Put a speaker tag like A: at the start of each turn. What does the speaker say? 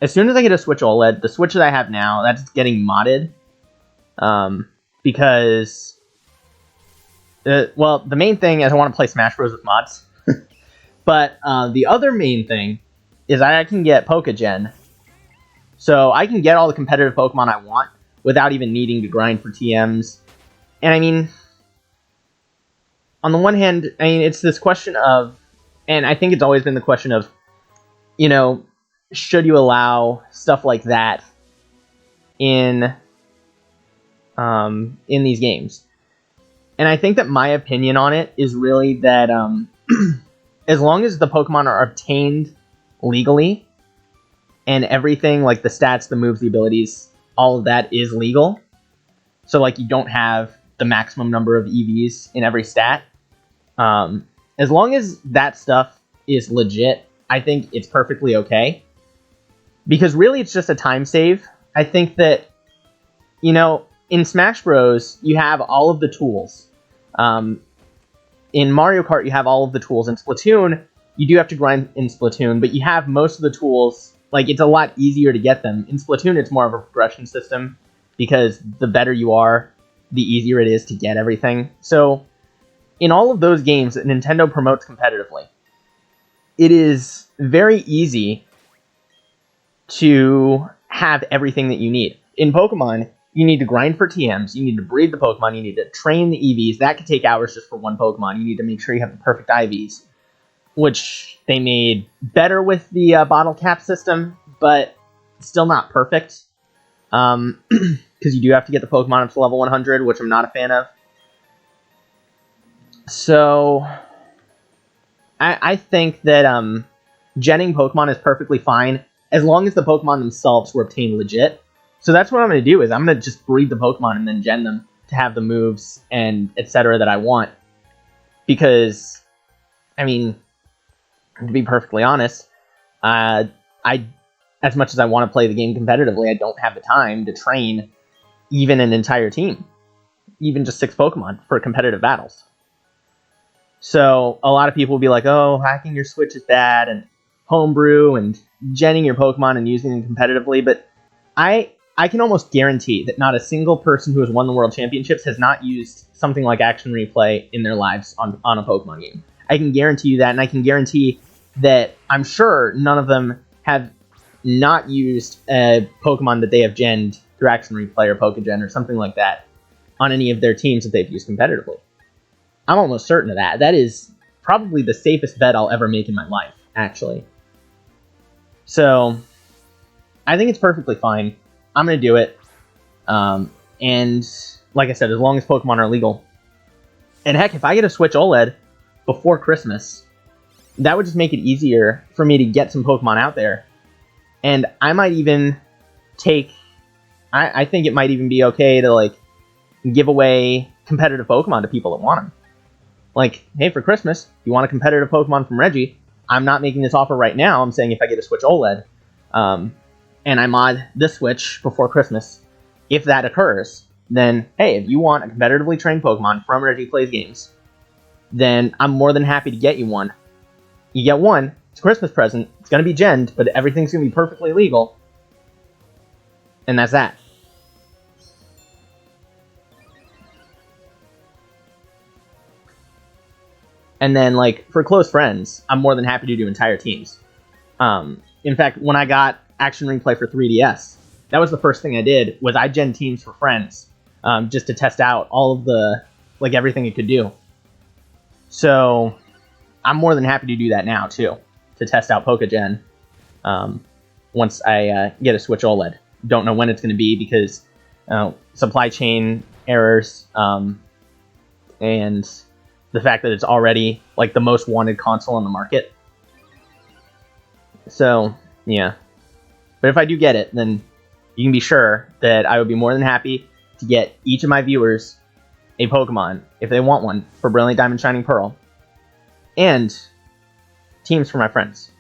A: as soon as I get a Switch OLED, the Switch that I have now, that's getting modded. Because, well, the main thing is I want to play Smash Bros. With mods. But the other main thing is I can get Pokégen. So I can get all the competitive Pokemon I want without even needing to grind for TMs. And I mean, on the one hand, I mean, it's this question of, and I think it's always been the question of, you know, should you allow stuff like that in these games? And I think that my opinion on it is really that as long as the Pokemon are obtained legally and everything, like the stats, the moves, the abilities, all of that is legal. So like you don't have the maximum number of EVs in every stat. As long as that stuff is legit, I think it's perfectly okay. Because really it's just a time save. I think that, you know, in Smash Bros, you have all of the tools. In Mario Kart, you have all of the tools. In Splatoon, you do have to grind in Splatoon, but you have most of the tools. Like, it's a lot easier to get them. In Splatoon, it's more of a progression system, because the better you are, the easier it is to get everything. So, in all of those games that Nintendo promotes competitively, it is very easy to have everything that you need. In Pokemon, you need to grind for TMs, you need to breed the Pokemon, you need to train the EVs. That could take hours just for one Pokemon. You need to make sure you have the perfect IVs, which they made better with the bottle cap system, but still not perfect. Because you do have to get the Pokemon up to level 100, which I'm not a fan of. So, I think that genning Pokemon is perfectly fine, as long as the Pokemon themselves were obtained legit. So that's what I'm going to do, is I'm going to just breed the Pokemon and then gen them to have the moves and etc. that I want. Because, I mean, to be perfectly honest, as much as I want to play the game competitively, I don't have the time to train even an entire team. Even just 6 Pokemon for competitive battles. So a lot of people will be like, oh, hacking your Switch is bad, and homebrew, and genning your Pokemon and using them competitively, but I can almost guarantee that not a single person who has won the World Championships has not used something like Action Replay in their lives on a Pokemon game. I can guarantee you that, and I can guarantee that I'm sure none of them have not used a Pokemon that they have genned through Action Replay or Pokégen or something like that on any of their teams that they've used competitively. I'm almost certain of that. That is probably the safest bet I'll ever make in my life, actually. So, I think it's perfectly fine. I'm going to do it. And, like I said, as long as Pokemon are legal. And heck, if I get a Switch OLED before Christmas, that would just make it easier for me to get some Pokemon out there. And I might even take... I think it might even be okay to, like, give away competitive Pokemon to people that want them. Like, hey, for Christmas, you want a competitive Pokemon from Reggie? I'm not making this offer right now. I'm saying if I get a Switch OLED, and I mod this Switch before Christmas, if that occurs, then, hey, if you want a competitively trained Pokemon from Reggie Plays Games, then I'm more than happy to get you one. You get one, it's a Christmas present, it's going to be genned, but everything's going to be perfectly legal. And that's that. And then, like, for close friends, I'm more than happy to do entire teams. In fact, when I got Action Replay for 3DS, that was the first thing I did, was I gen teams for friends, just to test out all of the, like, everything it could do. So, I'm more than happy to do that now, too, to test out Pokégen, once I get a Switch OLED. Don't know when it's going to be, because supply chain errors, and the fact that it's already, like, the most wanted console on the market. So, yeah. But if I do get it, then you can be sure that I would be more than happy to get each of my viewers a Pokemon, if they want one, for Brilliant Diamond Shining Pearl. And teams for my friends.